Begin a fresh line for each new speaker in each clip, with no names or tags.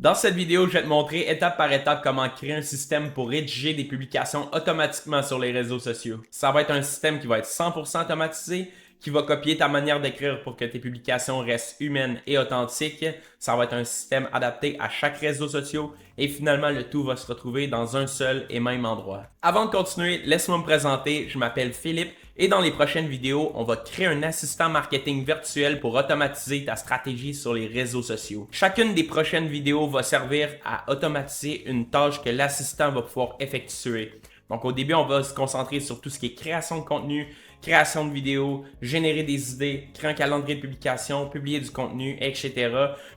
Dans cette vidéo, je vais te montrer étape par étape comment créer un système pour rédiger des publications automatiquement sur les réseaux sociaux. Ça va être un système qui va être 100% automatisé, qui va copier ta manière d'écrire pour que tes publications restent humaines et authentiques. Ça va être un système adapté à chaque réseau social et finalement le tout va se retrouver dans un seul et même endroit. Avant de continuer, laisse-moi me présenter, je m'appelle Philippe et dans les prochaines vidéos, on va créer un assistant marketing virtuel pour automatiser ta stratégie sur les réseaux sociaux. Chacune des prochaines vidéos va servir à automatiser une tâche que l'assistant va pouvoir effectuer. Donc au début, on va se concentrer sur tout ce qui est création de contenu, création de vidéos, générer des idées, créer un calendrier de publication, publier du contenu, etc.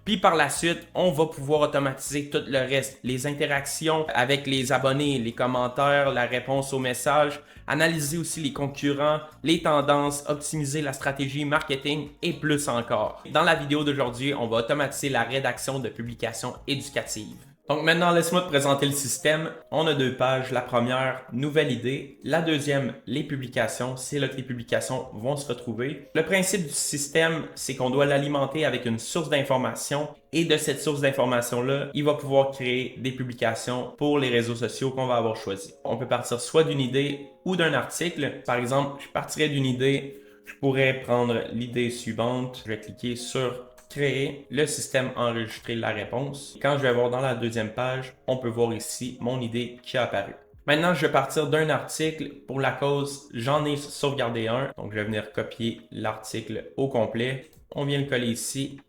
Puis par la suite, on va pouvoir automatiser tout le reste, les interactions avec les abonnés, les commentaires, la réponse aux messages, analyser aussi les concurrents, les tendances, optimiser la stratégie marketing et plus encore. Dans la vidéo d'aujourd'hui, on va automatiser la rédaction de publications éducatives. Donc maintenant, laisse-moi te présenter le système. On a deux pages. La première, nouvelle idée. La deuxième, les publications. C'est là que les publications vont se retrouver. Le principe du système, c'est qu'on doit l'alimenter avec une source d'information et de cette source d'information-là, il va pouvoir créer des publications pour les réseaux sociaux qu'on va avoir choisis. On peut partir soit d'une idée ou d'un article. Par exemple, je partirais d'une idée. Je pourrais prendre l'idée suivante. Je vais cliquer sur créer, le système enregistrer la réponse. Quand je vais voir dans la deuxième page, on peut voir ici mon idée qui a apparu. Maintenant, je vais partir d'un article. Pour la cause, j'en ai sauvegardé un. Donc, je vais venir copier l'article au complet. On vient le coller ici.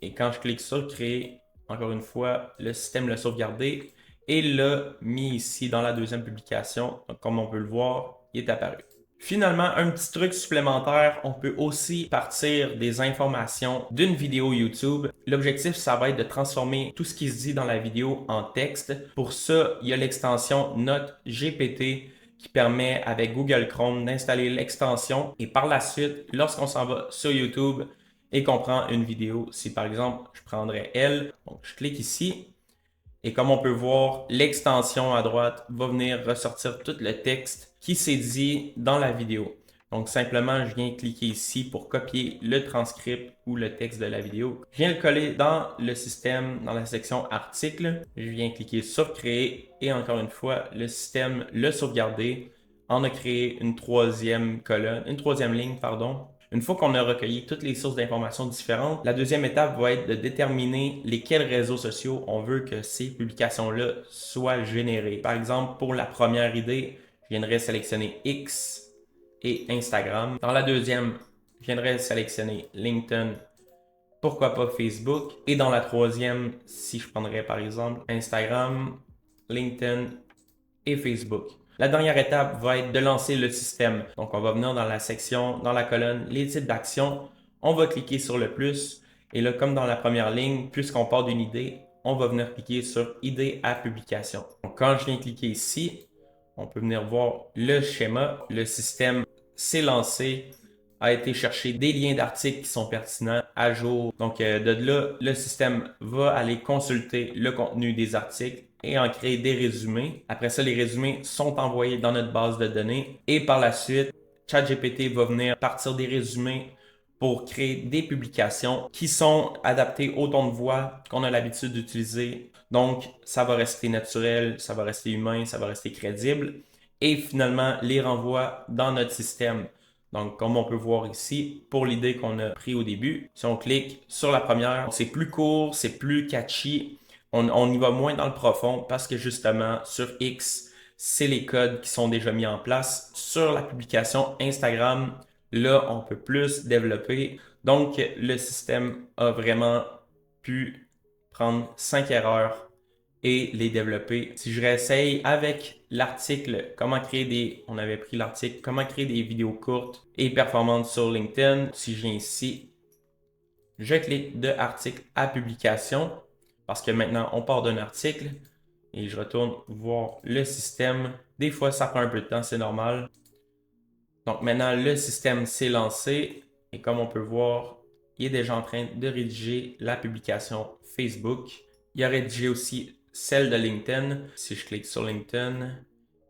Et quand je clique sur créer, encore une fois, le système l'a sauvegardé et l'a mis ici dans la deuxième publication. Donc, comme on peut le voir, il est apparu. Finalement, un petit truc supplémentaire, on peut aussi partir des informations d'une vidéo YouTube. L'objectif, ça va être de transformer tout ce qui se dit dans la vidéo en texte. Pour ça, il y a l'extension Note GPT qui permet avec Google Chrome d'installer l'extension et par la suite, lorsqu'on s'en va sur YouTube et qu'on prend une vidéo, si par exemple, je prendrais elle, donc je clique ici. Et comme on peut voir, l'extension à droite va venir ressortir tout le texte qui s'est dit dans la vidéo. Donc simplement, je viens cliquer ici pour copier le transcript ou le texte de la vidéo. Je viens le coller dans le système, dans la section article. Je viens cliquer sur créer et encore une fois, le système l'a sauvegardé. On a créé une troisième colonne, une troisième ligne, pardon. Une fois qu'on a recueilli toutes les sources d'informations différentes, la deuxième étape va être de déterminer lesquels réseaux sociaux on veut que ces publications-là soient générées. Par exemple, pour la première idée, je viendrais sélectionner X et Instagram. Dans la deuxième, je viendrais sélectionner LinkedIn, pourquoi pas Facebook. Et dans la troisième, si je prendrais par exemple Instagram, LinkedIn et Facebook. La dernière étape va être de lancer le système. Donc, on va venir dans la section, dans la colonne, les types d'actions. On va cliquer sur le plus. Et là, comme dans la première ligne, puisqu'on part d'une idée, on va venir cliquer sur idée à publication. Donc, quand je viens cliquer ici, on peut venir voir le schéma. Le système s'est lancé, a été chercher des liens d'articles qui sont pertinents à jour. Donc, de là, le système va aller consulter le contenu des articles et en créer des résumés. Après ça, les résumés sont envoyés dans notre base de données et par la suite, ChatGPT va venir partir des résumés pour créer des publications qui sont adaptées au ton de voix qu'on a l'habitude d'utiliser. Donc, ça va rester naturel, ça va rester humain, ça va rester crédible et finalement les renvoie dans notre système. Donc, comme on peut voir ici, pour l'idée qu'on a pris au début, si on clique sur la première, c'est plus court, c'est plus catchy. On y va moins dans le profond parce que justement, sur X, c'est les codes qui sont déjà mis en place. Sur la publication Instagram, là, on peut plus développer. Donc, le système a vraiment pu prendre 5 erreurs et les développer. Si je réessaye avec l'article, comment créer des, on avait pris l'article, comment créer des vidéos courtes et performantes sur LinkedIn. Si je viens ici, je clique de article à publication parce que maintenant on part d'un article et je retourne voir le système. Des fois, ça prend un peu de temps, c'est normal. Donc maintenant, le système s'est lancé et comme on peut voir, il est déjà en train de rédiger la publication Facebook. Il a rédigé aussi celle de LinkedIn. Si je clique sur LinkedIn,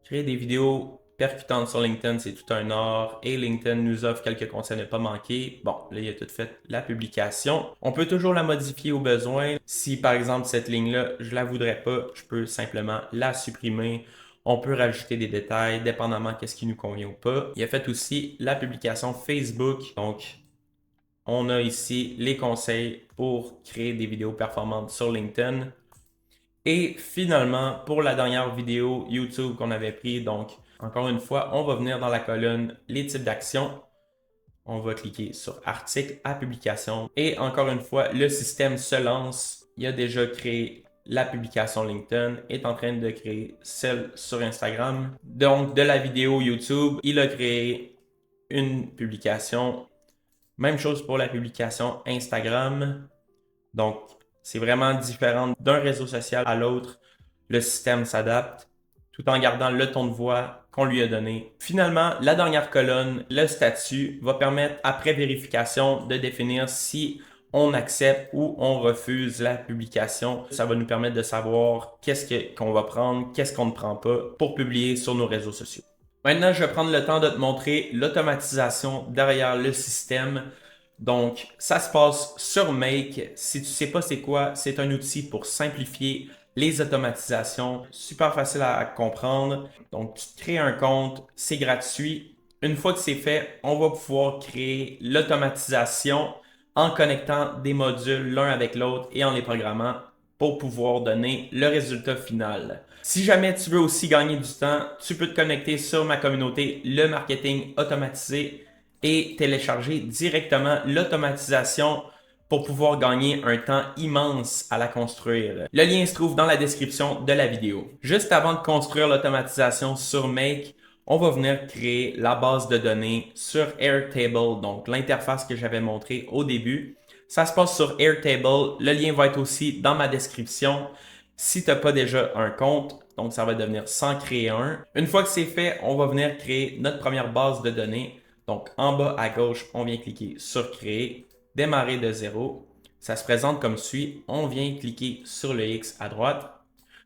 créer des vidéos percutante sur LinkedIn, c'est tout un art. Et LinkedIn nous offre quelques conseils à ne pas manquer. Bon, là, il a tout fait la publication. On peut toujours la modifier au besoin. Si, par exemple, cette ligne-là, je la voudrais pas, je peux simplement la supprimer. On peut rajouter des détails, dépendamment de ce qui nous convient ou pas. Il a fait aussi la publication Facebook. Donc, on a ici les conseils pour créer des vidéos performantes sur LinkedIn. Et finalement, pour la dernière vidéo YouTube qu'on avait pris, donc encore une fois, on va venir dans la colonne les types d'actions. On va cliquer sur article à publication. Et encore une fois, le système se lance. Il a déjà créé la publication LinkedIn, est en train de créer celle sur Instagram. Donc, de la vidéo YouTube, il a créé une publication. Même chose pour la publication Instagram. Donc, c'est vraiment différent d'un réseau social à l'autre. Le système s'adapte tout en gardant le ton de voix qu'on lui a donné. Finalement, la dernière colonne, le statut, va permettre, après vérification, de définir si on accepte ou on refuse la publication. Ça va nous permettre de savoir qu'on va prendre, qu'est-ce qu'on ne prend pas pour publier sur nos réseaux sociaux. Maintenant, je vais prendre le temps de te montrer l'automatisation derrière le système. Donc, ça se passe sur Make. Si tu ne sais pas c'est quoi, c'est un outil pour simplifier les automatisations. Super facile à comprendre. Donc, tu te crées un compte, c'est gratuit. Une fois que c'est fait, on va pouvoir créer l'automatisation en connectant des modules l'un avec l'autre et en les programmant pour pouvoir donner le résultat final. Si jamais tu veux aussi gagner du temps, tu peux te connecter sur ma communauté Le Marketing Automatisé et télécharger directement l'automatisation pour pouvoir gagner un temps immense à la construire. Le lien se trouve dans la description de la vidéo. Juste avant de construire l'automatisation sur Make, on va venir créer la base de données sur Airtable, donc l'interface que j'avais montrée au début. Ça se passe sur Airtable. Le lien va être aussi dans ma description. Si tu n'as pas déjà un compte, donc ça va devenir sans créer un. Une fois que c'est fait, on va venir créer notre première base de données. Donc en bas à gauche, on vient cliquer sur créer, démarrer de zéro. Ça se présente comme suit. On vient cliquer sur le X à droite.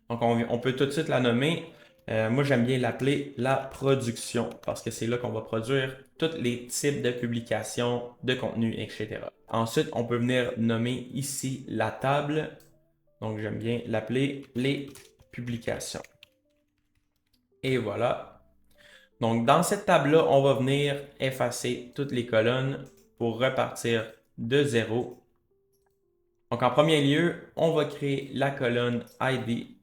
Donc on peut tout de suite la nommer. Moi, j'aime bien l'appeler la production parce que c'est là qu'on va produire tous les types de publications, de contenu, etc. Ensuite, on peut venir nommer ici la table. Donc, j'aime bien l'appeler les publications. Et voilà. Donc, dans cette table-là, on va venir effacer toutes les colonnes pour repartir de zéro. Donc, en premier lieu, on va créer la colonne ID.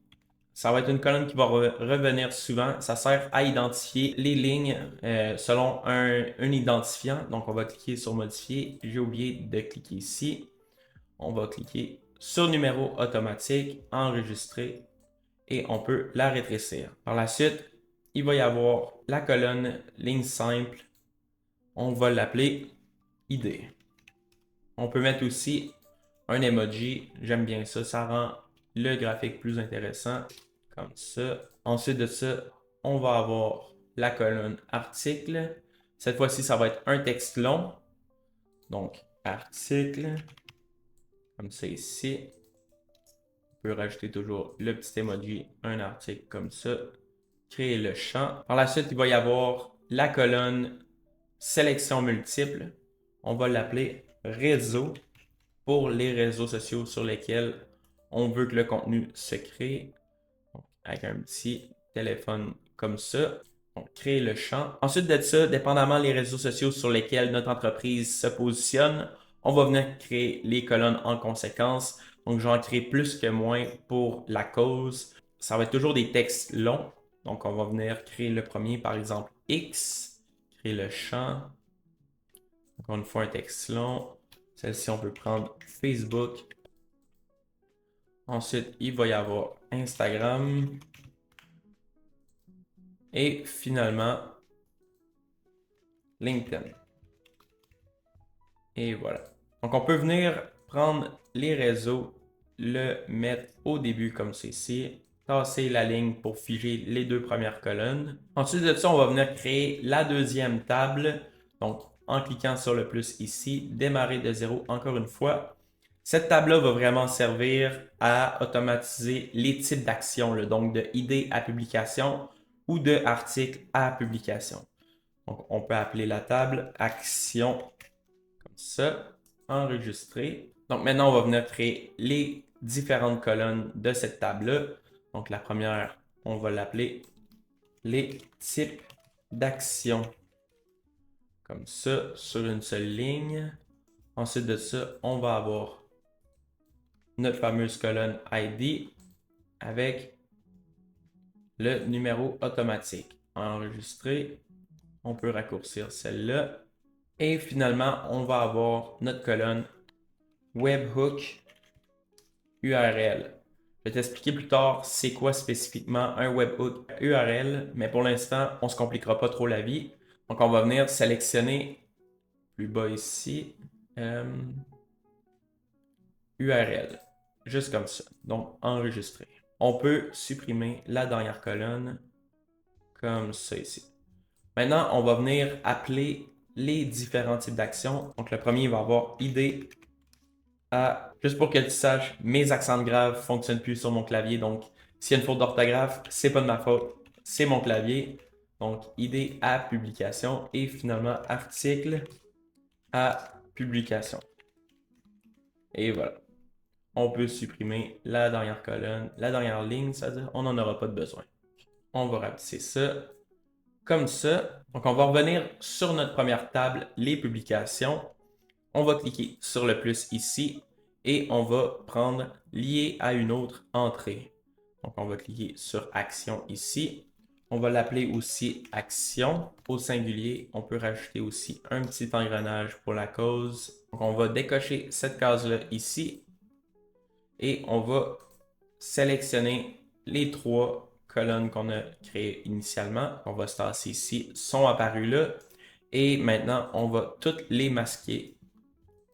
Ça va être une colonne qui va revenir souvent. Ça sert à identifier les lignes selon un identifiant. Donc, on va cliquer sur modifier. J'ai oublié de cliquer ici. On va cliquer sur numéro automatique, enregistrer et on peut la rétrécir. Par la suite, il va y avoir la colonne ligne simple. On va l'appeler ID. On peut mettre aussi un emoji. J'aime bien ça. Ça rend le graphique plus intéressant. Comme ça. Ensuite de ça, on va avoir la colonne article. Cette fois-ci, ça va être un texte long. Donc, article. Comme ça ici. On peut rajouter toujours le petit emoji, un article comme ça. Créer le champ. Par la suite, il va y avoir la colonne sélection multiple. On va l'appeler réseau pour les réseaux sociaux sur lesquels on veut que le contenu se crée. Donc, avec un petit téléphone comme ça. Donc, créer le champ. Ensuite de ça, dépendamment des réseaux sociaux sur lesquels notre entreprise se positionne, on va venir créer les colonnes en conséquence. Donc, j'en crée plus que moins pour la cause. Ça va être toujours des textes longs. Donc, on va venir créer le premier, par exemple, X. Créer le champ. Encore une fois, un texte long. Celle-ci, on peut prendre Facebook. Ensuite, il va y avoir Instagram. Et finalement, LinkedIn. Et voilà. Donc, on peut venir prendre les réseaux, le mettre au début comme ceci, tasser la ligne pour figer les deux premières colonnes. Ensuite de ça, on va venir créer la deuxième table. Donc, en cliquant sur le plus ici, démarrer de zéro encore une fois. Cette table-là va vraiment servir à automatiser les types d'actions, donc de idée à publication. ou de article à publication. Donc, on peut appeler la table action comme ça, enregistrer. Donc, maintenant, on va venir créer les différentes colonnes de cette table-là. Donc, la première, on va l'appeler les types d'actions. Comme ça, sur une seule ligne. Ensuite de ça, on va avoir notre fameuse colonne ID avec le numéro automatique. Enregistrer, on peut raccourcir celle-là. Et finalement, on va avoir notre colonne webhook URL. Je vais t'expliquer plus tard c'est quoi spécifiquement un webhook URL, mais pour l'instant, on ne se compliquera pas trop la vie. Donc, on va venir sélectionner plus bas ici URL, juste comme ça. Donc, enregistrer. On peut supprimer la dernière colonne comme ça ici. Maintenant, on va venir appeler les différents types d'actions. Donc, le premier va avoir ID à, juste pour que tu saches, mes accents de grave ne fonctionnent plus sur mon clavier. Donc, s'il y a une faute d'orthographe, c'est pas de ma faute, c'est mon clavier. Donc, ID à publication et finalement article à publication. Et voilà. On peut supprimer la dernière colonne, la dernière ligne, c'est-à-dire on n'en aura pas de besoin. On va rapetisser ça comme ça. Donc, on va revenir sur notre première table, les publications. On va cliquer sur le plus ici et on va prendre lié à une autre entrée. Donc, on va cliquer sur action ici. On va l'appeler aussi action au singulier. On peut rajouter aussi un petit engrenage pour la cause. Donc, on va décocher cette case-là ici et on va sélectionner les trois colonnes qu'on a créées initialement. On va se tasser ici, sont apparues là. Et maintenant, on va toutes les masquer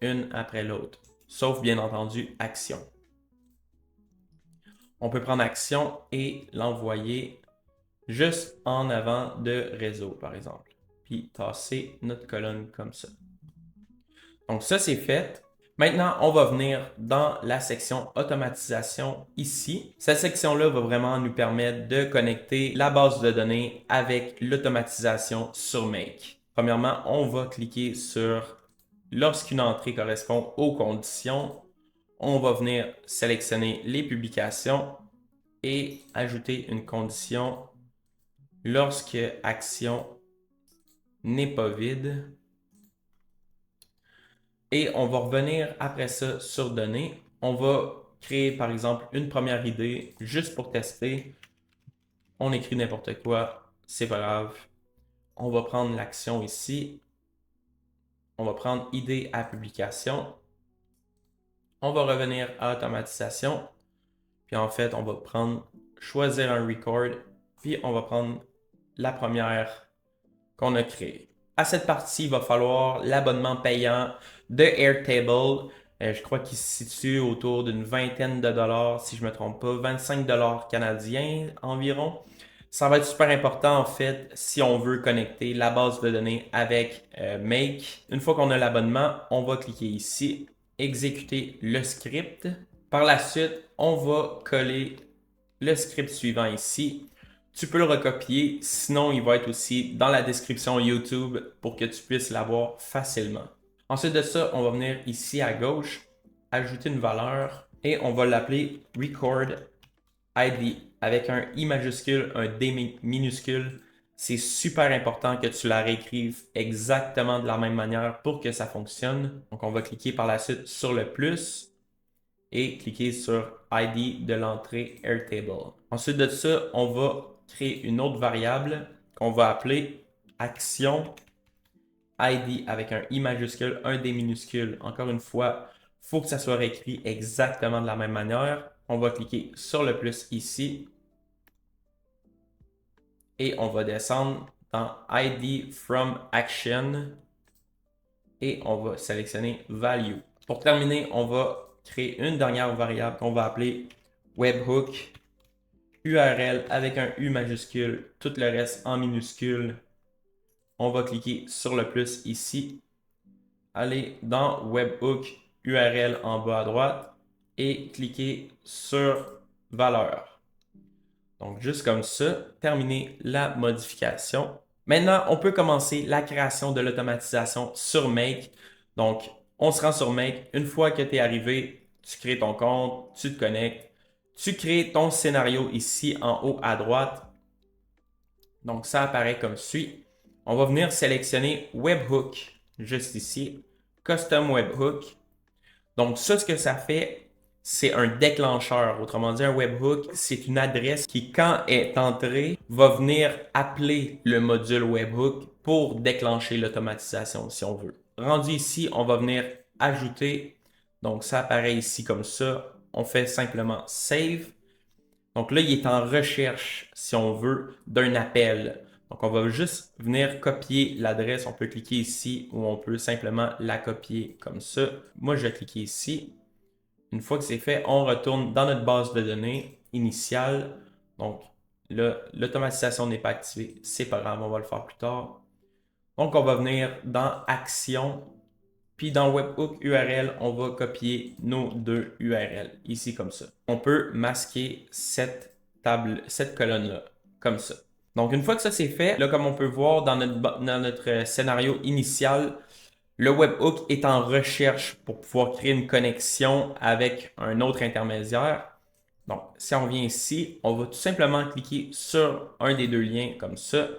une après l'autre, sauf bien entendu action. On peut prendre action et l'envoyer juste en avant de réseau, par exemple. Puis tasser notre colonne comme ça. Donc ça, c'est fait. Maintenant, on va venir dans la section automatisation ici. Cette section-là va vraiment nous permettre de connecter la base de données avec l'automatisation sur Make. Premièrement, on va cliquer sur lorsqu'une entrée correspond aux conditions. On va venir sélectionner les publications et ajouter une condition lorsque action n'est pas vide. Et on va revenir après ça sur données. On va créer par exemple une première idée juste pour tester. On écrit n'importe quoi, c'est pas grave. On va prendre l'action ici. On va prendre idée à publication. On va revenir à automatisation. Puis en fait, on va prendre choisir un record. Puis on va prendre la première qu'on a créée. À cette partie, il va falloir l'abonnement payant de Airtable. Je crois qu'il se situe autour d'une vingtaine de dollars, si je ne me trompe pas, 25 dollars canadiens environ. Ça va être super important en fait si on veut connecter la base de données avec Make. Une fois qu'on a l'abonnement, on va cliquer ici, exécuter le script. Par la suite, on va coller le script suivant ici. Tu peux le recopier, sinon il va être aussi dans la description YouTube pour que tu puisses l'avoir facilement. Ensuite de ça, on va venir ici à gauche, ajouter une valeur et on va l'appeler Record ID avec un I majuscule, un D minuscule. C'est super important que tu la réécrives exactement de la même manière pour que ça fonctionne. Donc on va cliquer par la suite sur le plus et cliquer sur ID de l'entrée Airtable. Ensuite de ça, on va créer une autre variable qu'on va appeler action ID avec un I majuscule, un D minuscule. Encore une fois, il faut que ça soit écrit exactement de la même manière. On va cliquer sur le plus ici et on va descendre dans ID from action et on va sélectionner value. Pour terminer, on va créer une dernière variable qu'on va appeler webhook URL avec un U majuscule, tout le reste en minuscule. On va cliquer sur le plus ici, aller dans webhook URL en bas à droite et cliquer sur valeur. Donc, juste comme ça, terminer la modification. Maintenant, on peut commencer la création de l'automatisation sur Make. Donc, on se rend sur Make. Une fois que tu es arrivé, tu crées ton compte, tu te connectes, tu crées ton scénario ici en haut à droite. Donc, ça apparaît comme suit. On va venir sélectionner Webhook, juste ici, Custom Webhook. Donc, ça, ce que ça fait, c'est un déclencheur. Autrement dit, un webhook, c'est une adresse qui, quand est entrée, va venir appeler le module webhook pour déclencher l'automatisation, si on veut. Rendu ici, on va venir ajouter. Donc, ça apparaît ici comme ça. On fait simplement Save. Donc là, il est en recherche, si on veut, d'un appel. Donc, on va juste venir copier l'adresse. On peut cliquer ici ou on peut simplement la copier comme ça. Moi, je vais cliquer ici. Une fois que c'est fait, on retourne dans notre base de données initiale. Donc là, l'automatisation n'est pas activée. C'est pas grave, on va le faire plus tard. Donc, on va venir dans Action. Puis dans Webhook URL, on va copier nos deux URL, ici comme ça. On peut masquer cette colonne-là, comme ça. Donc une fois que ça c'est fait, là comme on peut voir dans notre scénario initial, le webhook est en recherche pour pouvoir créer une connexion avec un autre intermédiaire. Donc si on vient ici, on va tout simplement cliquer sur un des deux liens comme ça.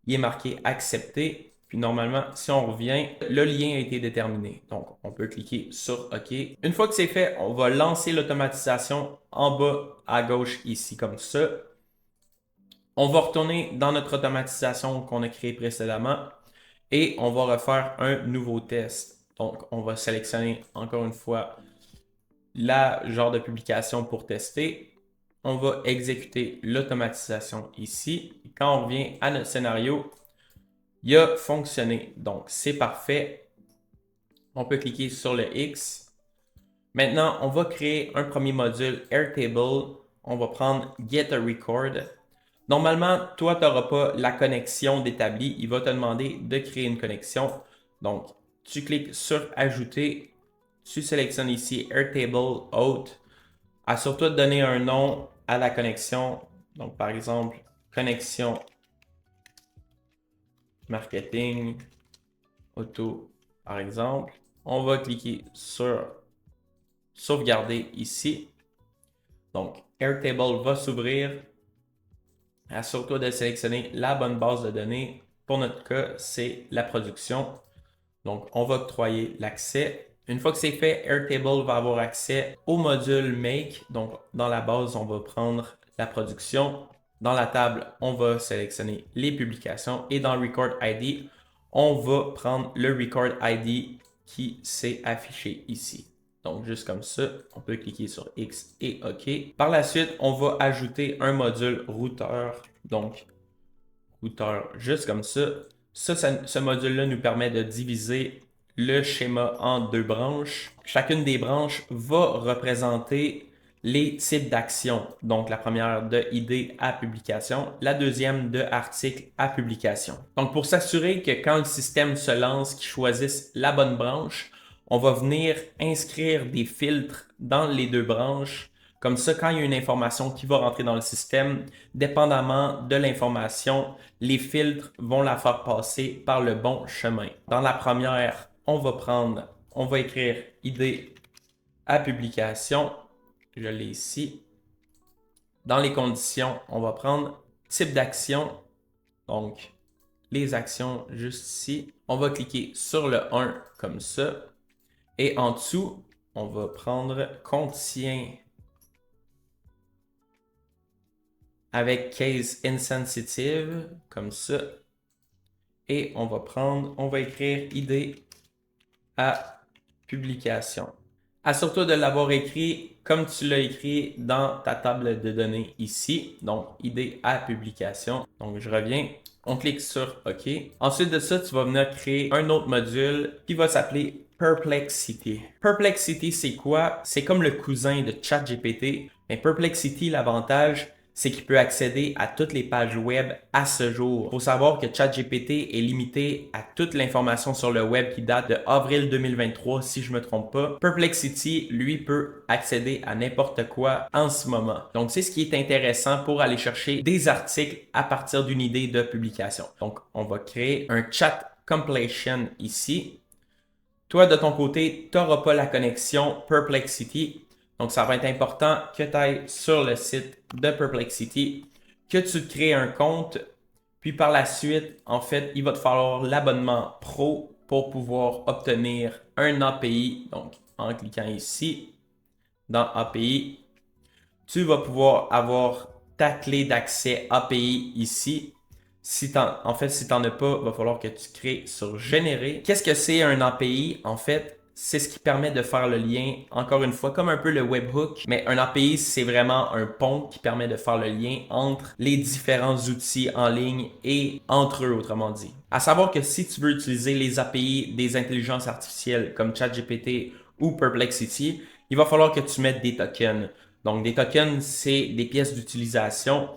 Il est marqué accepter. Puis normalement, si on revient, le lien a été déterminé. Donc, on peut cliquer sur OK. Une fois que c'est fait, on va lancer l'automatisation en bas à gauche ici comme ça. On va retourner dans notre automatisation qu'on a créée précédemment et on va refaire un nouveau test. Donc, on va sélectionner encore une fois la genre de publication pour tester. On va exécuter l'automatisation ici. Et quand on revient à notre scénario, il a fonctionné. Donc, c'est parfait. On peut cliquer sur le X. Maintenant, on va créer un premier module Airtable. On va prendre Get a Record. Normalement, toi, tu n'auras pas la connexion d'établi. Il va te demander de créer une connexion. Donc, tu cliques sur Ajouter. Tu sélectionnes ici Airtable Hôte. Assure-toi de donner un nom à la connexion. Donc, par exemple, connexion marketing auto, par exemple. On va cliquer sur sauvegarder ici. Donc, Airtable va s'ouvrir. Assure-toi de sélectionner la bonne base de données. Pour notre cas, c'est la production. Donc, on va octroyer l'accès. Une fois que c'est fait, Airtable va avoir accès au module Make. Donc, dans la base, on va prendre la production. Dans la table, on va sélectionner les publications. Et dans Record ID, on va prendre le Record ID qui s'est affiché ici. Donc, juste comme ça, on peut cliquer sur X et OK. Par la suite, on va ajouter un module routeur. Donc, routeur juste comme ça. Ce module-là nous permet de diviser le schéma en deux branches. Chacune des branches va représenter les types d'actions. Donc, la première de idée à publication, la deuxième de article à publication. Donc, pour s'assurer que quand le système se lance, qu'il choisisse la bonne branche, on va venir inscrire des filtres dans les deux branches. Comme ça, quand il y a une information qui va rentrer dans le système, dépendamment de l'information, les filtres vont la faire passer par le bon chemin. Dans la première, on va écrire idée à publication. Je l'ai ici. Dans les conditions, on va prendre type d'action. Donc, les actions juste ici. On va cliquer sur le 1 comme ça. Et en dessous, on va prendre contient avec case insensitive comme ça. Et on va écrire idée à publication. Assure-toi de l'avoir écrit comme tu l'as écrit dans ta table de données ici. Donc, idée à publication. Donc, je reviens. On clique sur OK. Ensuite de ça, tu vas venir créer un autre module qui va s'appeler Perplexity. Perplexity, c'est quoi? C'est comme le cousin de ChatGPT. Mais Perplexity, l'avantage, c'est qu'il peut accéder à toutes les pages web à ce jour. Il faut savoir que ChatGPT est limité à toute l'information sur le web qui date de avril 2023, si je me trompe pas. Perplexity, lui, peut accéder à n'importe quoi en ce moment. Donc, c'est ce qui est intéressant pour aller chercher des articles à partir d'une idée de publication. Donc, on va créer un chat completion ici. Toi, de ton côté, tu n'auras pas la connexion Perplexity. Donc, ça va être important que tu ailles sur le site de Perplexity, que tu te crées un compte, puis par la suite, en fait, il va te falloir l'abonnement pro pour pouvoir obtenir un API. Donc, en cliquant ici, dans API, tu vas pouvoir avoir ta clé d'accès API ici. Si en fait, si tu n'en as pas, il va falloir que tu crées sur Générer. Qu'est-ce que c'est un API? En fait, c'est ce qui permet de faire le lien, encore une fois, comme un peu le webhook. Mais un API, c'est vraiment un pont qui permet de faire le lien entre les différents outils en ligne et entre eux, autrement dit. À savoir que si tu veux utiliser les API des intelligences artificielles comme ChatGPT ou Perplexity, il va falloir que tu mettes des tokens. Donc, des tokens, c'est des pièces d'utilisation.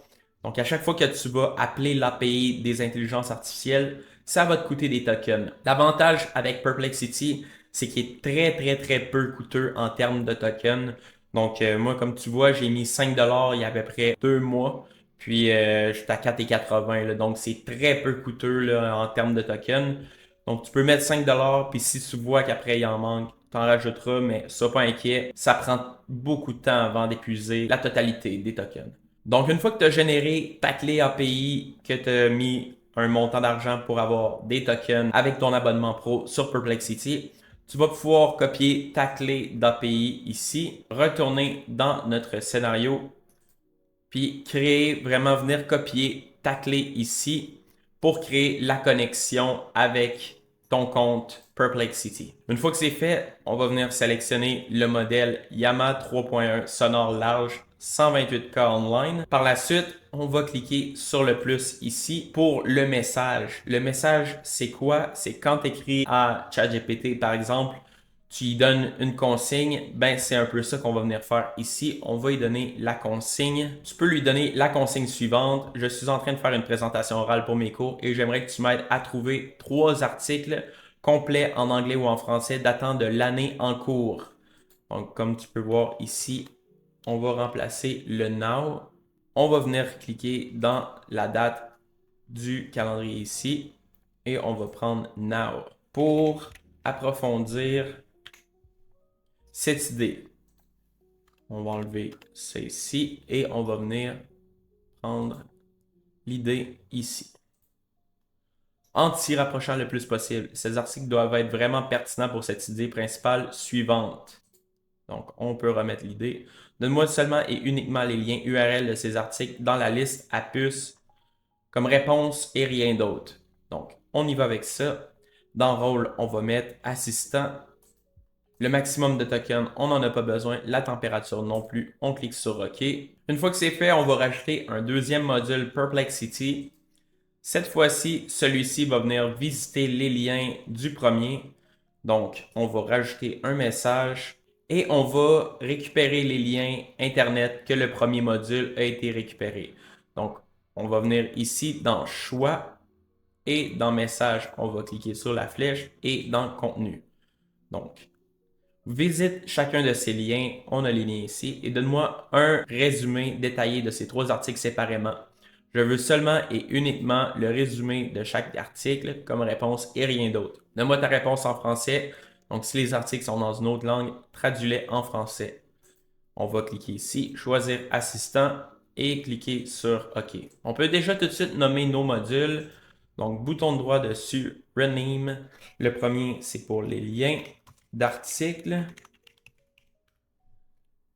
Donc, à chaque fois que tu vas appeler l'API des intelligences artificielles, ça va te coûter des tokens. L'avantage avec Perplexity, c'est qu'il est très peu coûteux en termes de tokens. Donc, moi, comme tu vois, j'ai mis 5$ il y a à peu près 2 mois. Puis, j'étais à 4,80 là. Donc, c'est très peu coûteux là, en termes de tokens. Donc, tu peux mettre 5$, puis si tu vois qu'après, il en manque, t'en rajouteras, mais sois pas inquiet. Ça prend beaucoup de temps avant d'épuiser la totalité des tokens. Donc, une fois que tu as généré ta clé API, que tu as mis un montant d'argent pour avoir des tokens avec ton abonnement pro sur Perplexity, tu vas pouvoir copier ta clé d'API ici, retourner dans notre scénario, puis venir copier ta clé ici pour créer la connexion avec ton compte Perplexity. Une fois que c'est fait, on va venir sélectionner le modèle Yamaha 3.1 sonore large 128K online. Par la suite, on va cliquer sur le plus ici pour le message. Le message, c'est quoi? C'est quand tu écris à ChatGPT, par exemple, tu lui donnes une consigne, ben c'est un peu ça qu'on va venir faire ici. On va lui donner la consigne. Tu peux lui donner la consigne suivante. Je suis en train de faire une présentation orale pour mes cours et j'aimerais que tu m'aides à trouver 3 articles complets en anglais ou en français datant de l'année en cours. Donc, comme tu peux voir ici, on va remplacer le now. On va venir cliquer dans la date du calendrier ici et on va prendre now pour approfondir cette idée. On va enlever ça ici et on va venir prendre l'idée ici. En t'y rapprochant le plus possible, ces articles doivent être vraiment pertinents pour cette idée principale suivante. Donc, on peut remettre l'idée. Donne-moi seulement et uniquement les liens URL de ces articles dans la liste à puce comme réponse et rien d'autre. Donc, on y va avec ça. Dans rôle, on va mettre assistant. Le maximum de tokens, on n'en a pas besoin. La température non plus. On clique sur OK. Une fois que c'est fait, on va rajouter un deuxième module Perplexity. Cette fois-ci, celui-ci va venir visiter les liens du premier. Donc, on va rajouter un message et on va récupérer les liens Internet que le premier module a été récupéré. Donc, on va venir ici dans Choix et dans Message, on va cliquer sur la flèche et dans Contenu. Donc, visite chacun de ces liens, on a les liens ici, et donne-moi un résumé détaillé de ces 3 articles séparément. Je veux seulement et uniquement le résumé de chaque article comme réponse et rien d'autre. Donne-moi ta réponse en français. Donc, si les articles sont dans une autre langue, traduis-les en français. On va cliquer ici, choisir assistant et cliquer sur OK. On peut déjà tout de suite nommer nos modules. Donc, bouton droit dessus, Rename. Le premier, c'est pour les liens d'articles.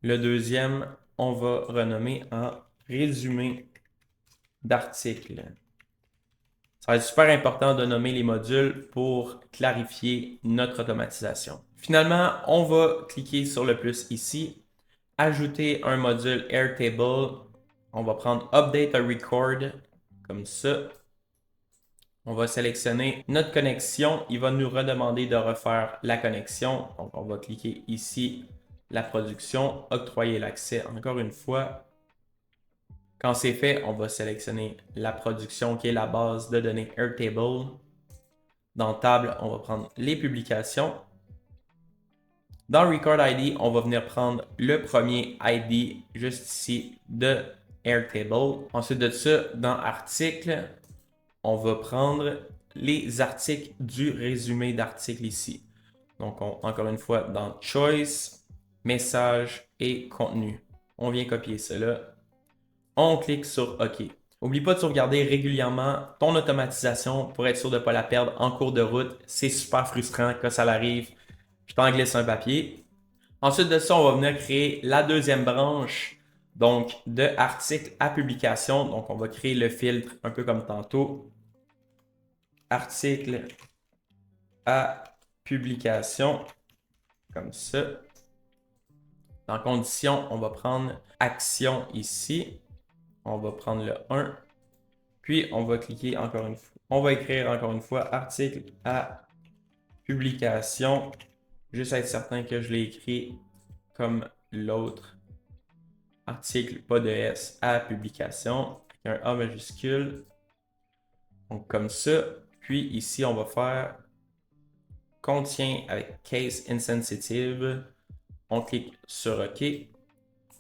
Le deuxième, on va renommer en résumé d'articles. Ça va être super important de nommer les modules pour clarifier notre automatisation. Finalement, on va cliquer sur le plus ici, ajouter un module Airtable. On va prendre Update a Record, comme ça. On va sélectionner notre connexion. Il va nous redemander de refaire la connexion. Donc, on va cliquer ici, la production, octroyer l'accès encore une fois. Quand c'est fait, on va sélectionner la production qui est la base de données Airtable. Dans Table, on va prendre les publications. Dans Record ID, on va venir prendre le premier ID juste ici de Airtable. Ensuite de ça, dans Articles, on va prendre les articles du résumé d'article ici. Donc, encore une fois, dans Choice, Message et Contenu. On vient copier cela. On clique sur OK. N'oublie pas de sauvegarder régulièrement ton automatisation pour être sûr de ne pas la perdre en cours de route. C'est super frustrant quand ça arrive. Je t'en glisse un papier. Ensuite de ça, on va venir créer la deuxième branche, donc de article à publication. Donc, on va créer le filtre un peu comme tantôt. Article à publication, comme ça. Dans conditions, on va prendre action ici. On va prendre le 1. Puis, on va cliquer encore une fois. On va écrire encore une fois article à publication. Juste être certain que je l'ai écrit comme l'autre. Article, pas de S, à publication, avec un A majuscule. Donc, comme ça. Puis, ici, on va faire contient avec case insensitive. On clique sur OK.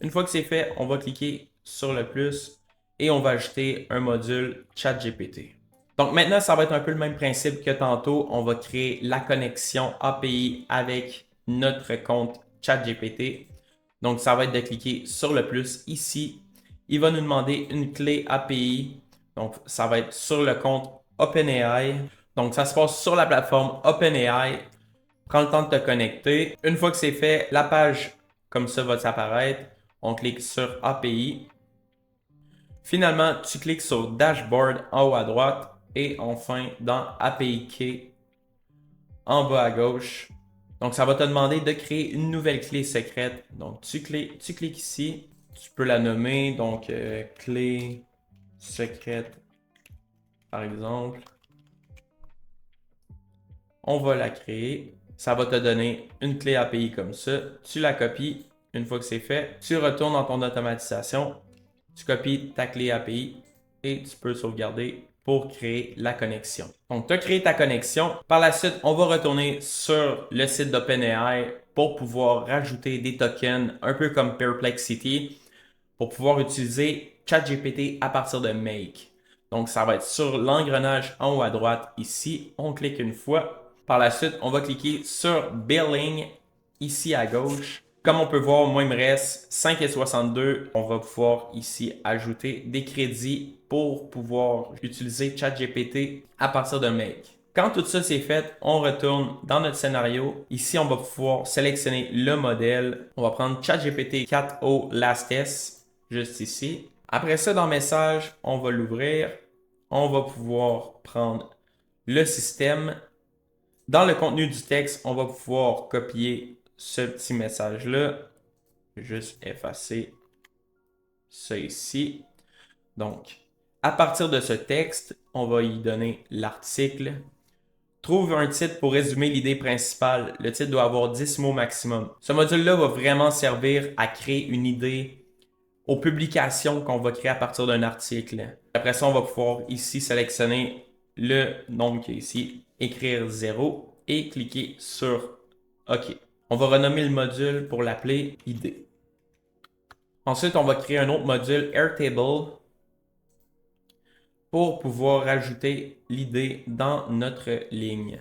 Une fois que c'est fait, on va cliquer sur le plus et on va ajouter un module ChatGPT. Donc maintenant, ça va être un peu le même principe que tantôt. On va créer la connexion API avec notre compte ChatGPT. Donc ça va être de cliquer sur le plus ici. Il va nous demander une clé API. Donc ça va être sur le compte OpenAI. Donc ça se passe sur la plateforme OpenAI. Prends le temps de te connecter. Une fois que c'est fait, la page comme ça va t'apparaître. On clique sur API. Finalement, tu cliques sur Dashboard en haut à droite et enfin dans API Key en bas à gauche. Donc, ça va te demander de créer une nouvelle clé secrète. Donc, tu cliques ici. Tu peux la nommer. Donc, clé secrète, par exemple. On va la créer. Ça va te donner une clé API comme ça. Tu la copies. Une fois que c'est fait, tu retournes dans ton automatisation. Tu copies ta clé API et tu peux sauvegarder pour créer la connexion. Donc, tu as créé ta connexion. Par la suite, on va retourner sur le site d'OpenAI pour pouvoir rajouter des tokens, un peu comme Perplexity, pour pouvoir utiliser ChatGPT à partir de Make. Donc, ça va être sur l'engrenage en haut à droite ici. On clique une fois. Par la suite, on va cliquer sur Billing ici à gauche. Comme on peut voir, moi, il me reste 5,62. On va pouvoir ici ajouter des crédits pour pouvoir utiliser ChatGPT à partir de Make. Quand tout ça c'est fait, on retourne dans notre scénario. Ici, on va pouvoir sélectionner le modèle. On va prendre ChatGPT 4o Last S, juste ici. Après ça, dans Message, on va l'ouvrir. On va pouvoir prendre le système. Dans le contenu du texte, on va pouvoir copier ce petit message-là. Juste effacer ça ici. Donc, à partir de ce texte, on va y donner l'article. Trouve un titre pour résumer l'idée principale. Le titre doit avoir 10 mots maximum. Ce module-là va vraiment servir à créer une idée aux publications qu'on va créer à partir d'un article. Après ça, on va pouvoir ici sélectionner le nombre qui est ici, écrire 0 et cliquer sur OK. On va renommer le module pour l'appeler idée. Ensuite, on va créer un autre module Airtable pour pouvoir rajouter l'idée dans notre ligne.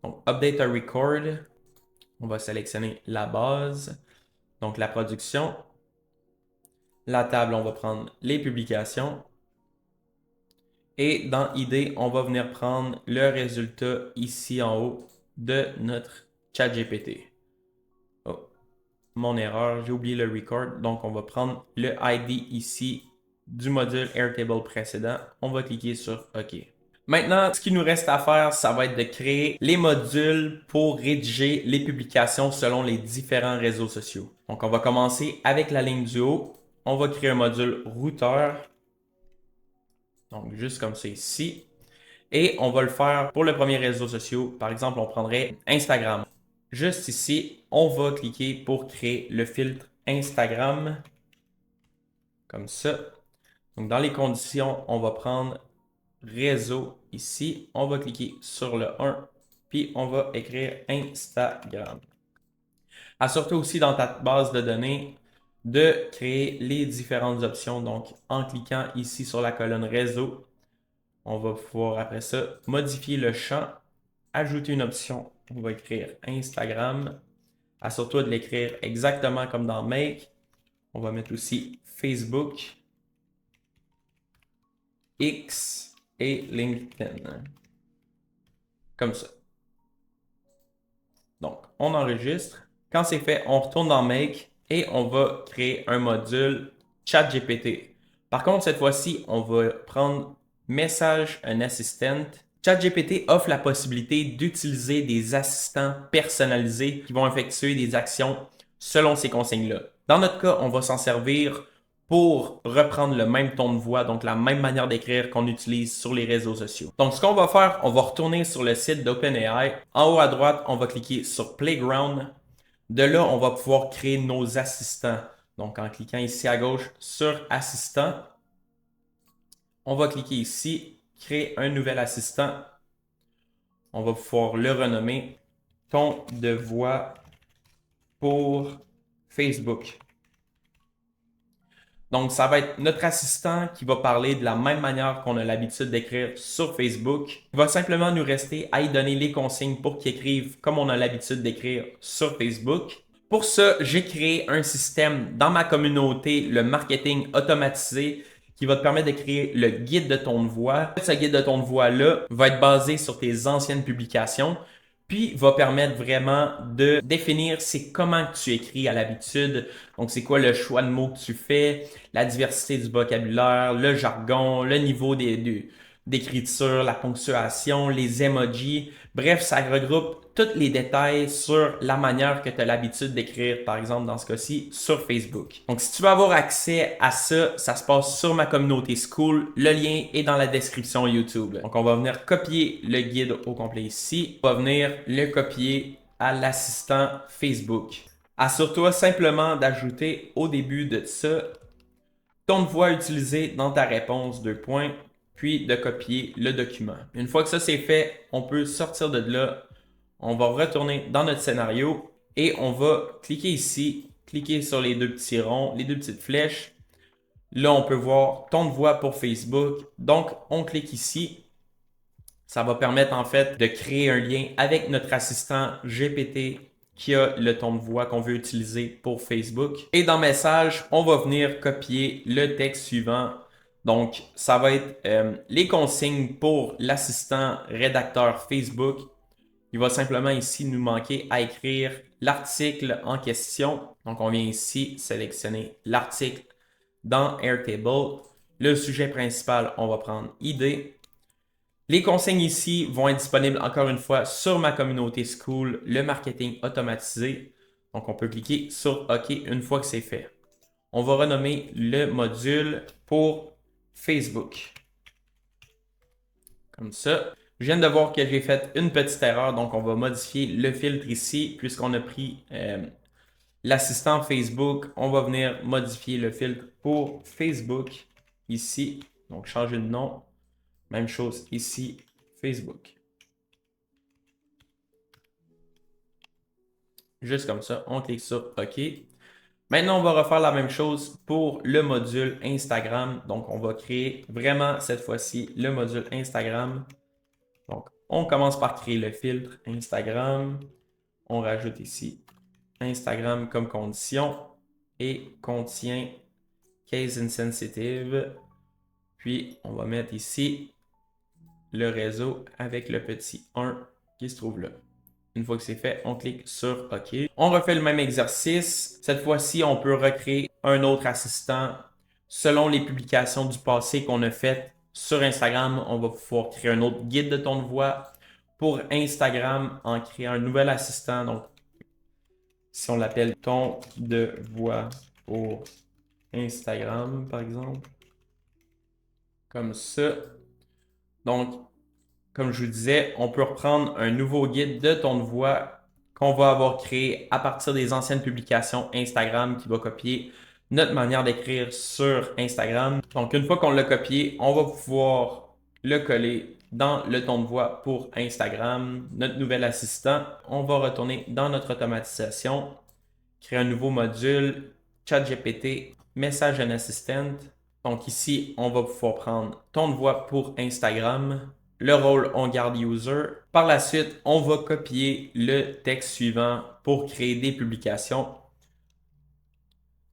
Donc, Update a Record. On va sélectionner la base, donc la production. La table, on va prendre les publications. Et dans idée, on va venir prendre le résultat ici en haut de notre ChatGPT. Oh, mon erreur, j'ai oublié le record. Donc, on va prendre le ID ici du module Airtable précédent. On va cliquer sur OK. Maintenant, ce qu'il nous reste à faire, ça va être de créer les modules pour rédiger les publications selon les différents réseaux sociaux. Donc, on va commencer avec la ligne du haut. On va créer un module routeur. Donc, juste comme ça ici. Et on va le faire pour le premier réseau social. Par exemple, on prendrait Instagram. Juste ici, on va cliquer pour créer le filtre Instagram. Comme ça. Donc, dans les conditions, on va prendre réseau ici. On va cliquer sur le 1, puis on va écrire Instagram. Assure-toi aussi dans ta base de données de créer les différentes options. Donc, en cliquant ici sur la colonne réseau, on va pouvoir après ça modifier le champ, ajouter une option. On va écrire Instagram. Assure-toi de l'écrire exactement comme dans Make. On va mettre aussi Facebook, X et LinkedIn. Comme ça. Donc, on enregistre. Quand c'est fait, on retourne dans Make et on va créer un module ChatGPT. Par contre, cette fois-ci, on va prendre Message un Assistant. ChatGPT offre la possibilité d'utiliser des assistants personnalisés qui vont effectuer des actions selon ces consignes-là. Dans notre cas, on va s'en servir pour reprendre le même ton de voix, donc la même manière d'écrire qu'on utilise sur les réseaux sociaux. Donc, ce qu'on va faire, on va retourner sur le site d'OpenAI. En haut à droite, on va cliquer sur Playground. De là, on va pouvoir créer nos assistants. Donc, en cliquant ici à gauche sur Assistant, on va cliquer ici, créer un nouvel assistant. On va pouvoir le renommer ton de voix pour Facebook. Donc, ça va être notre assistant qui va parler de la même manière qu'on a l'habitude d'écrire sur Facebook. Il va simplement nous rester à y donner les consignes pour qu'il écrive comme on a l'habitude d'écrire sur Facebook. Pour ça, j'ai créé un système dans ma communauté, le marketing automatisé, qui va te permettre de créer le guide de ton de voix. Ce guide de ton de voix-là va être basé sur tes anciennes publications, puis va permettre vraiment de définir c'est comment que tu écris à l'habitude. Donc, c'est quoi le choix de mots que tu fais, la diversité du vocabulaire, le jargon, le niveau d'écriture, la ponctuation, les emojis. Bref, ça regroupe tous les détails sur la manière que tu as l'habitude d'écrire, par exemple, dans ce cas-ci, sur Facebook. Donc, si tu veux avoir accès à ça, ça se passe sur ma communauté Skool. Le lien est dans la description YouTube. Donc, on va venir copier le guide au complet ici. On va venir le copier à l'assistant Facebook. Assure-toi simplement d'ajouter au début de ça ton de voix utilisé dans ta réponse, 2 points, puis de copier le document. Une fois que ça c'est fait, on peut sortir de là. On va retourner dans notre scénario et on va cliquer ici, cliquer sur les deux petits ronds, les deux petites flèches. Là, on peut voir ton de voix pour Facebook. Donc, on clique ici. Ça va permettre en fait de créer un lien avec notre assistant GPT qui a le ton de voix qu'on veut utiliser pour Facebook. Et dans Message, on va venir copier le texte suivant. Donc, ça va être les consignes pour l'assistant rédacteur Facebook. Il va simplement ici nous manquer à écrire l'article en question. Donc, on vient ici sélectionner l'article dans Airtable. Le sujet principal, on va prendre ID. Les consignes ici vont être disponibles encore une fois sur ma communauté Skool, le marketing automatisé. Donc, on peut cliquer sur OK une fois que c'est fait. On va renommer le module pour Facebook. Comme ça. Je viens de voir que j'ai fait une petite erreur, donc on va modifier le filtre ici, puisqu'on a pris l'assistant Facebook. On va venir modifier le filtre pour Facebook ici. Donc, changer de nom. Même chose ici, Facebook. Juste comme ça, on clique sur OK. Maintenant, on va refaire la même chose pour le module Instagram. Donc, on va créer vraiment cette fois-ci le module Instagram. Donc, on commence par créer le filtre Instagram. On rajoute ici Instagram comme condition et contient case insensitive. Puis, on va mettre ici le réseau avec le petit 1 qui se trouve là. Une fois que c'est fait, on clique sur OK. On refait le même exercice. Cette fois-ci, on peut recréer un autre assistant selon les publications du passé qu'on a faites sur Instagram. On va pouvoir créer un autre guide de ton de voix pour Instagram en créant un nouvel assistant. Donc, si on l'appelle ton de voix pour Instagram, par exemple. Comme ça. Donc, comme je vous disais, on peut reprendre un nouveau guide de ton de voix qu'on va avoir créé à partir des anciennes publications Instagram qui va copier notre manière d'écrire sur Instagram. Donc, une fois qu'on l'a copié, on va pouvoir le coller dans le ton de voix pour Instagram, notre nouvel assistant. On va retourner dans notre automatisation, créer un nouveau module, ChatGPT, Message and Assistant. Donc ici, on va pouvoir prendre ton de voix pour Instagram. Le rôle, on garde user. Par la suite, on va copier le texte suivant pour créer des publications.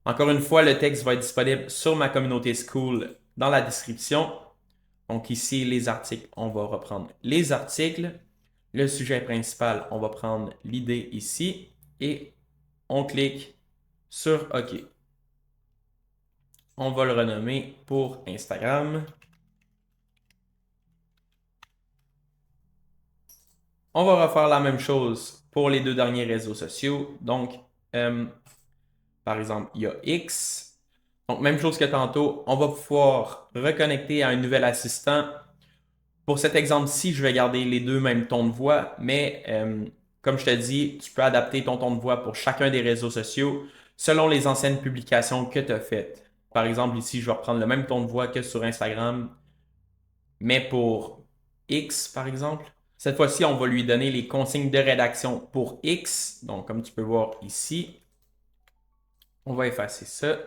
Encore une fois, le texte va être disponible sur ma communauté School dans la description. Donc ici, les articles, on va reprendre les articles. Le sujet principal, on va prendre l'idée ici et on clique sur OK. On va le renommer pour Instagram. On va refaire la même chose pour les 2 derniers réseaux sociaux. Donc, par exemple, il y a X. Donc, même chose que tantôt, on va pouvoir reconnecter à un nouvel assistant. Pour cet exemple-ci, je vais garder les 2 mêmes tons de voix, mais comme je te dis, tu peux adapter ton ton de voix pour chacun des réseaux sociaux selon les anciennes publications que tu as faites. Par exemple, ici, je vais reprendre le même ton de voix que sur Instagram, mais pour X, par exemple. Cette fois-ci, on va lui donner les consignes de rédaction pour X. Donc, comme tu peux voir ici, on va effacer ça.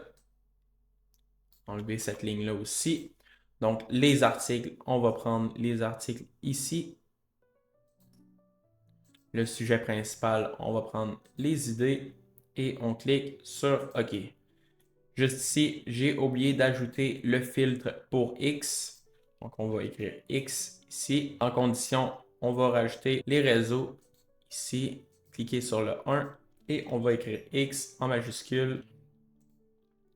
Enlever cette ligne-là aussi. Donc, les articles, on va prendre les articles ici. Le sujet principal, on va prendre les idées et on clique sur OK. Juste ici, j'ai oublié d'ajouter le filtre pour X. Donc, on va écrire X ici. En condition, on va rajouter les réseaux ici. Cliquez sur le 1 et on va écrire X en majuscule.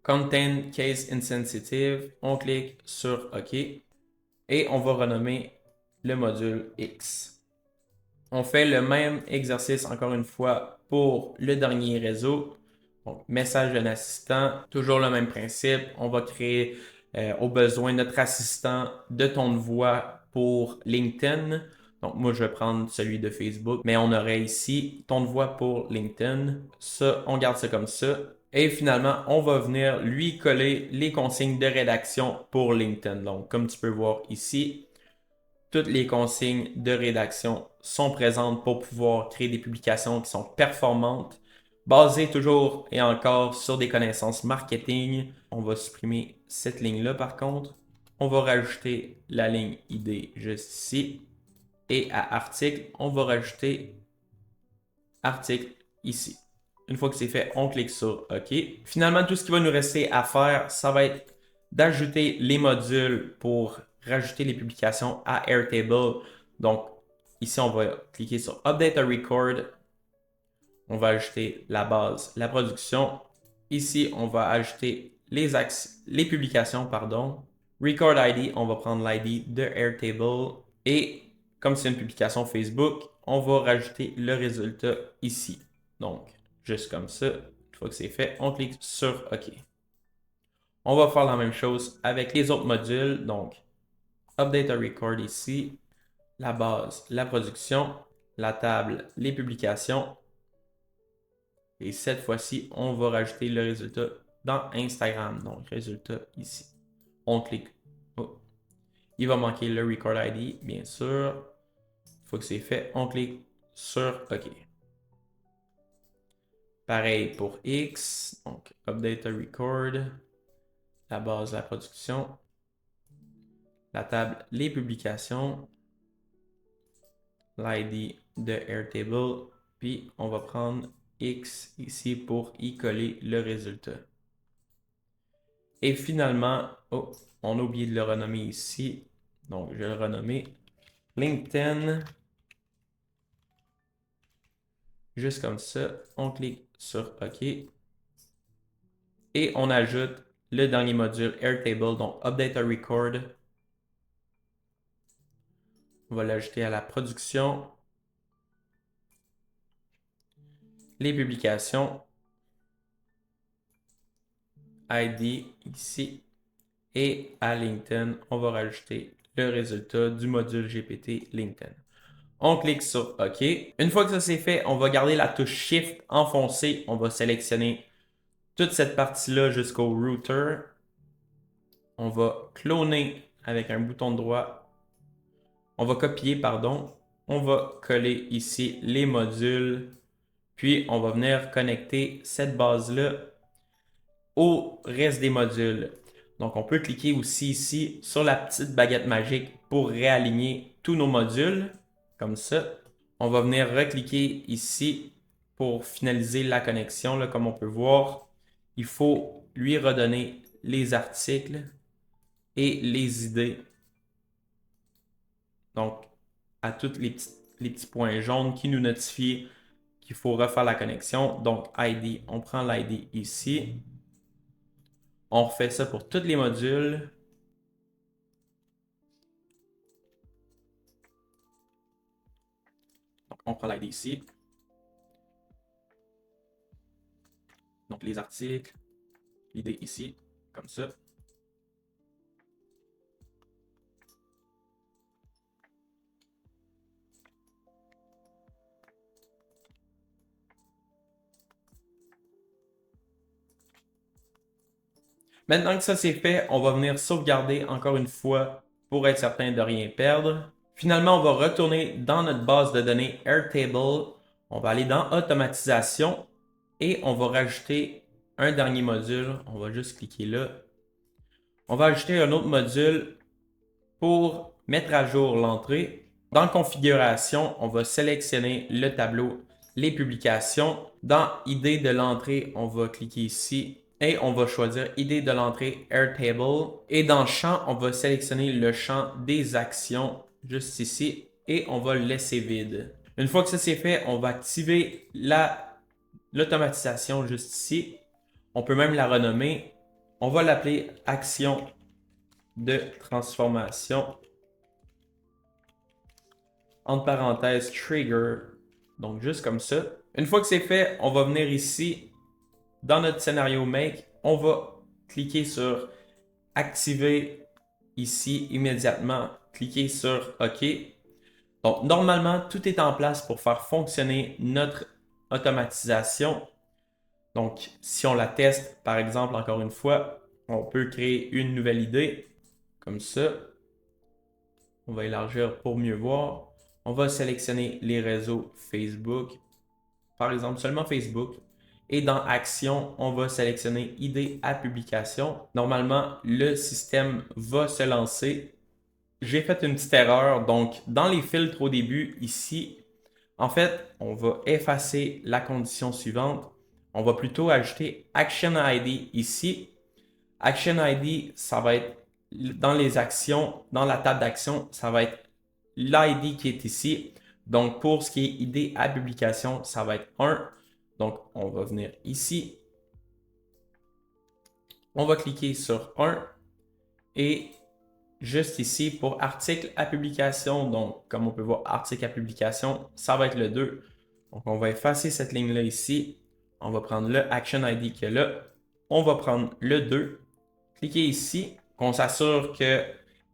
Content Case Insensitive. On clique sur OK et on va renommer le module X. On fait le même exercice encore une fois pour le dernier réseau. Donc, message d'un assistant, toujours le même principe. On va créer au besoin notre assistant de ton de voix pour LinkedIn. Donc, moi, je vais prendre celui de Facebook, mais on aurait ici ton de voix pour LinkedIn. Ça, on garde ça comme ça. Et finalement, on va venir lui coller les consignes de rédaction pour LinkedIn. Donc, comme tu peux voir ici, toutes les consignes de rédaction sont présentes pour pouvoir créer des publications qui sont performantes, basées toujours et encore sur des connaissances marketing. On va supprimer cette ligne-là par contre. On va rajouter la ligne ID juste ici. Et à article, on va rajouter article ici. Une fois que c'est fait, on clique sur OK. Finalement, tout ce qui va nous rester à faire, ça va être d'ajouter les modules pour rajouter les publications à Airtable. Donc, ici, on va cliquer sur Update a Record. On va ajouter la base, la production. Ici, on va ajouter les publications, pardon. Record ID, on va prendre l'ID de Airtable. Et comme c'est une publication Facebook, on va rajouter le résultat ici. Donc, juste comme ça, une fois que c'est fait, on clique sur OK. On va faire la même chose avec les autres modules. Donc, Update a Record ici, la base, la production, la table, les publications. Et cette fois-ci, on va rajouter le résultat dans Instagram. Donc, résultat ici. On clique. Oh. Il va manquer le Record ID, bien sûr. Une fois que c'est fait, on clique sur OK. Pareil pour X. Donc, Update a Record. La base, la production. La table, les publications. L'ID de Airtable. Puis, on va prendre X ici pour y coller le résultat. Et finalement, oh, on a oublié de le renommer ici. Donc, je vais le renommer LinkedIn. Juste comme ça, on clique sur OK. Et on ajoute le dernier module Airtable, donc Update a Record. On va l'ajouter à la production. Les publications. ID ici. Et à LinkedIn, on va rajouter le résultat du module GPT LinkedIn. On clique sur OK. Une fois que ça c'est fait, on va garder la touche Shift enfoncée. On va sélectionner toute cette partie-là jusqu'au router. On va cloner avec un bouton droit. On va copier, pardon. On va coller ici les modules. Puis, on va venir connecter cette base-là au reste des modules. Donc, on peut cliquer aussi ici sur la petite baguette magique pour réaligner tous nos modules, comme ça. On va venir recliquer ici pour finaliser la connexion. Là, comme on peut voir, il faut lui redonner les articles et les idées. Donc, à tous les petits points jaunes qui nous notifient qu'il faut refaire la connexion. Donc, ID, on prend l'ID ici. On refait ça pour tous les modules. Donc, on prend l'ID ici. Donc, les articles, l'idée ici, comme ça. Maintenant que ça c'est fait, on va venir sauvegarder encore une fois pour être certain de rien perdre. Finalement, on va retourner dans notre base de données Airtable. On va aller dans Automatisation et on va rajouter un dernier module. On va juste cliquer là. On va ajouter un autre module pour mettre à jour l'entrée. Dans Configuration, on va sélectionner le tableau, les publications. Dans Idée de l'entrée, on va cliquer ici et on va choisir Idée de l'entrée Airtable. Et dans Champ, on va sélectionner le champ des actions juste ici et on va le laisser vide. Une fois que ça c'est fait, on va activer l'automatisation juste ici. On peut même la renommer. On va l'appeler Action de transformation. Entre parenthèses, trigger. Donc, juste comme ça. Une fois que c'est fait, on va venir ici, dans notre scénario make, on va cliquer sur activer ici immédiatement. Cliquer sur OK. Donc, normalement, tout est en place pour faire fonctionner notre automatisation. Donc, si on la teste, par exemple, encore une fois, on peut créer une nouvelle idée, comme ça. On va élargir pour mieux voir. On va sélectionner les réseaux Facebook, par exemple seulement Facebook. Et dans Action, on va sélectionner Idée à publication. Normalement, le système va se lancer. J'ai fait une petite erreur. Donc, dans les filtres au début, ici, en fait, on va effacer la condition suivante. On va plutôt ajouter Action ID ici. Action ID, ça va être dans les actions, dans la table d'action, ça va être l'ID qui est ici. Donc, pour ce qui est idée à publication, ça va être 1. Donc, on va venir ici. On va cliquer sur 1 et juste ici pour article à publication. Donc, comme on peut voir, article à publication, ça va être le 2. Donc, on va effacer cette ligne-là ici. On va prendre le Action ID qui est là. On va prendre le 2. Cliquez ici, qu'on s'assure que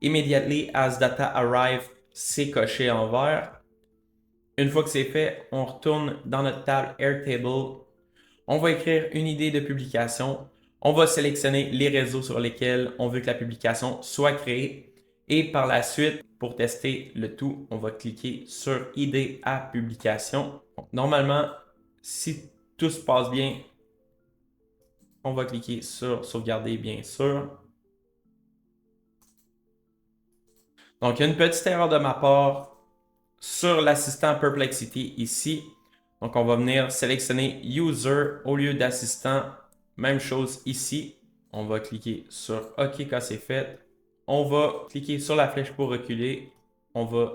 Immediately as data arrive, c'est coché en vert. Une fois que c'est fait, on retourne dans notre table Airtable. On va écrire une idée de publication. On va sélectionner les réseaux sur lesquels on veut que la publication soit créée. Et par la suite, pour tester le tout, on va cliquer sur idée à publication. Donc, normalement, si tout se passe bien, on va cliquer sur sauvegarder bien sûr. Donc, il y a une petite erreur de ma part sur l'assistant Perplexity ici. Donc, on va venir sélectionner User au lieu d'assistant. Même chose ici. On va cliquer sur OK quand c'est fait. On va cliquer sur la flèche pour reculer. On va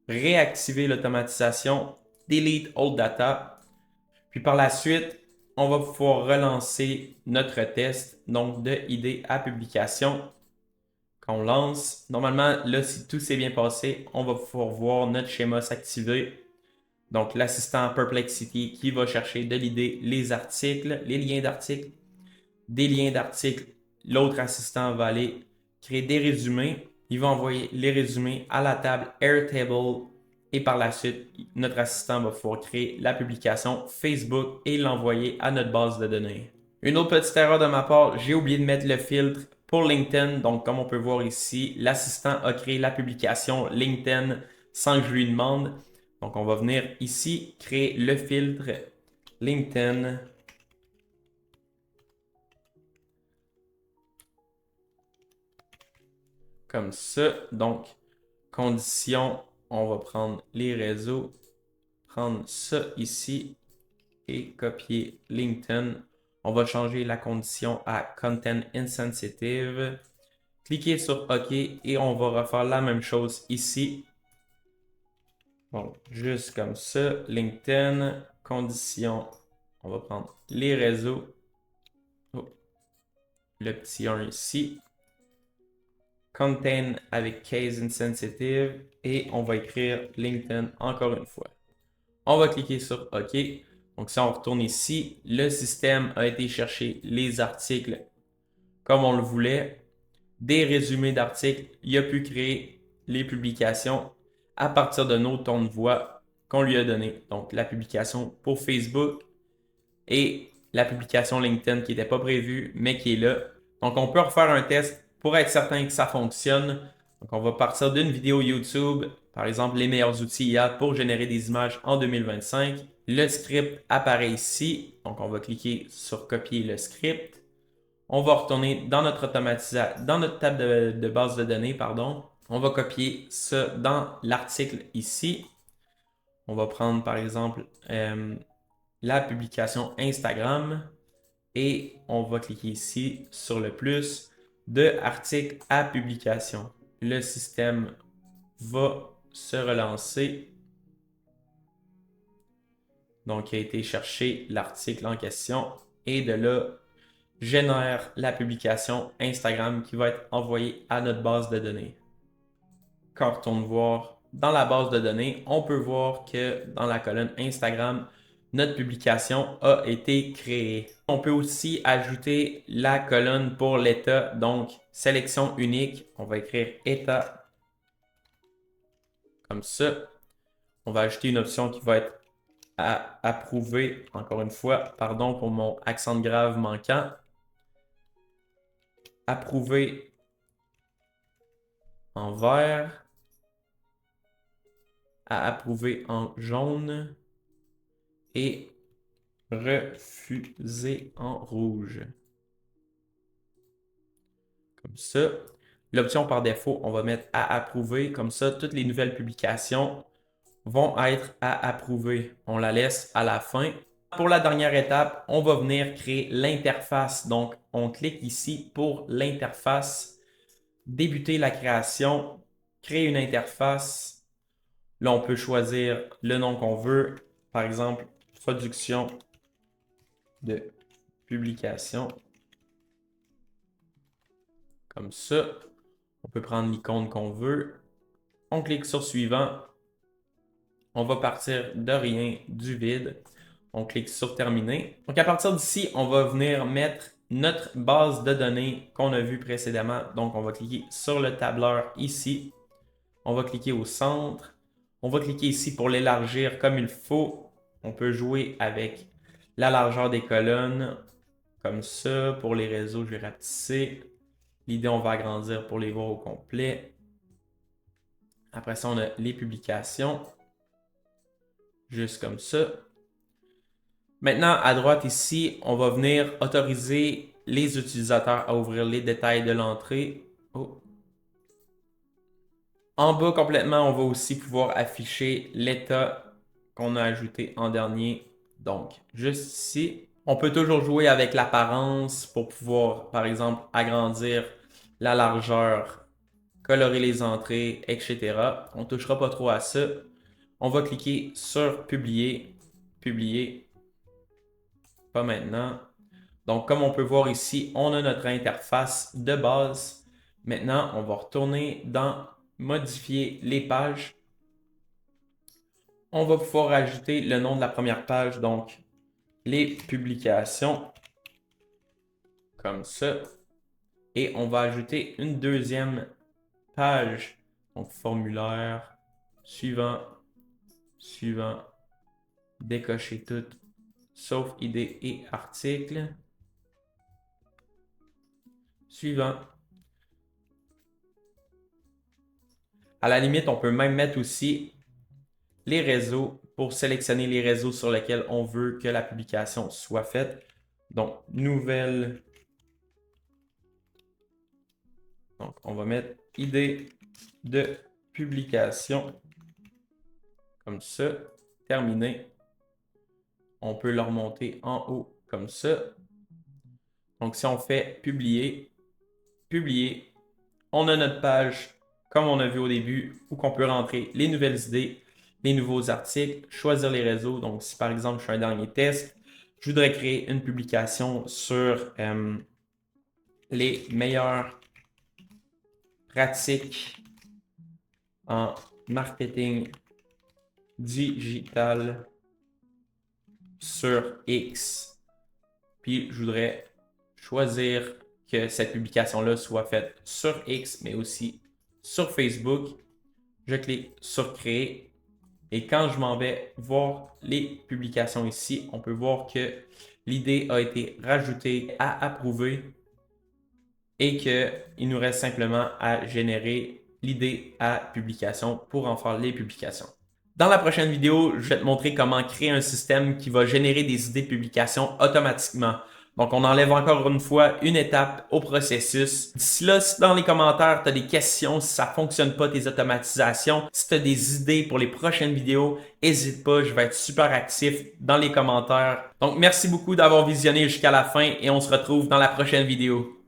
réactiver l'automatisation. Delete Old Data. Puis par la suite, on va pouvoir relancer notre test. Donc, de idée à publication. On lance. Normalement, là, si tout s'est bien passé, on va pouvoir voir notre schéma s'activer. Donc, l'assistant Perplexity qui va chercher de l'idée les articles, les liens d'articles, des liens d'articles. L'autre assistant va aller créer des résumés. Il va envoyer les résumés à la table Airtable. Et par la suite, notre assistant va pouvoir créer la publication Facebook et l'envoyer à notre base de données. Une autre petite erreur de ma part, j'ai oublié de mettre le filtre pour LinkedIn. Donc, comme on peut voir ici, l'assistant a créé la publication LinkedIn sans que je lui demande. Donc, on va venir ici, créer le filtre LinkedIn. Comme ça. Donc, condition, on va prendre les réseaux, prendre ça ici et copier LinkedIn. On va changer la condition à Content Insensitive. Cliquez sur OK et on va refaire la même chose ici. Donc, juste comme ça, LinkedIn, condition, on va prendre les réseaux. Oh, le petit 1 ici. Contain avec case insensitive et on va écrire LinkedIn encore une fois. On va cliquer sur OK. Donc, si on retourne ici, le système a été chercher les articles comme on le voulait, des résumés d'articles. Il a pu créer les publications à partir de nos tons de voix qu'on lui a donné. Donc, la publication pour Facebook et la publication LinkedIn qui n'était pas prévue, mais qui est là. Donc, on peut refaire un test pour être certain que ça fonctionne. Donc, on va partir d'une vidéo YouTube, par exemple, les meilleurs outils IA pour générer des images en 2025. Le script apparaît ici. Donc, on va cliquer sur copier le script. On va retourner dans notre dans notre table de base de données, pardon. On va copier ça dans l'article ici. On va prendre, par exemple, la publication Instagram et on va cliquer ici sur le plus de article à publication. Le système va se relancer. Donc, il a été chercher l'article en question et de là, génère la publication Instagram qui va être envoyée à notre base de données. Quand on retourne voir dans la base de données, on peut voir que dans la colonne Instagram, notre publication a été créée. On peut aussi ajouter la colonne pour l'état, donc sélection unique. On va écrire état comme ça. On va ajouter une option qui va être à approuver, encore une fois, pardon pour mon accent de grave manquant. Approuver en vert, à approuver en jaune et refuser en rouge. Comme ça. L'option par défaut, on va mettre à approuver. Comme ça, toutes les nouvelles publications vont être à approuver. On la laisse à la fin. Pour la dernière étape, on va venir créer l'interface. Donc, on clique ici pour l'interface. Débuter la création. Créer une interface. Là, on peut choisir le nom qu'on veut. Par exemple, production de publication. Comme ça. On peut prendre l'icône qu'on veut. On clique sur suivant. On va partir de rien, du vide. On clique sur terminer. Donc à partir d'ici, on va venir mettre notre base de données qu'on a vue précédemment. Donc on va cliquer sur le tableur ici. On va cliquer au centre. On va cliquer ici pour l'élargir comme il faut. On peut jouer avec la largeur des colonnes. Comme ça, pour les réseaux, je vais rapetisser. L'idée, on va agrandir pour les voir au complet. Après ça, on a les publications. Juste comme ça. Maintenant, à droite ici, on va venir autoriser les utilisateurs à ouvrir les détails de l'entrée. Oh. En bas complètement, on va aussi pouvoir afficher l'état qu'on a ajouté en dernier. Donc, juste ici, on peut toujours jouer avec l'apparence pour pouvoir, par exemple, agrandir la largeur, colorer les entrées, etc. On ne touchera pas trop à ça. On va cliquer sur publier, publier, pas maintenant. Donc, comme on peut voir ici, on a notre interface de base. Maintenant, on va retourner dans modifier les pages. On va pouvoir ajouter le nom de la première page, donc les publications, comme ça. Et on va ajouter une deuxième page, donc formulaire, suivant, suivant, décocher tout, sauf idée et article. Suivant. À la limite, on peut même mettre aussi les réseaux pour sélectionner les réseaux sur lesquels on veut que la publication soit faite. Donc, nouvelle. Donc, on va mettre idée de publication. Comme ça. Terminé. On peut le remonter en haut comme ça. Donc, si on fait publier, publier, on a notre page comme on a vu au début où qu'on peut rentrer les nouvelles idées, les nouveaux articles, choisir les réseaux. Donc, si par exemple, je fais un dernier test, je voudrais créer une publication sur les meilleures pratiques en marketing digital sur X. Puis, je voudrais choisir que cette publication-là soit faite sur X, mais aussi sur Facebook. Je clique sur créer. Et quand je m'en vais voir les publications ici, on peut voir que l'idée a été rajoutée à approuver et qu'il nous reste simplement à générer l'idée à publication pour en faire les publications. Dans la prochaine vidéo, je vais te montrer comment créer un système qui va générer des idées de publication automatiquement. Donc, on enlève encore une fois une étape au processus. D'ici là, si dans les commentaires, tu as des questions, si ça ne fonctionne pas tes automatisations, si tu as des idées pour les prochaines vidéos, n'hésite pas, je vais être super actif dans les commentaires. Donc, merci beaucoup d'avoir visionné jusqu'à la fin et on se retrouve dans la prochaine vidéo.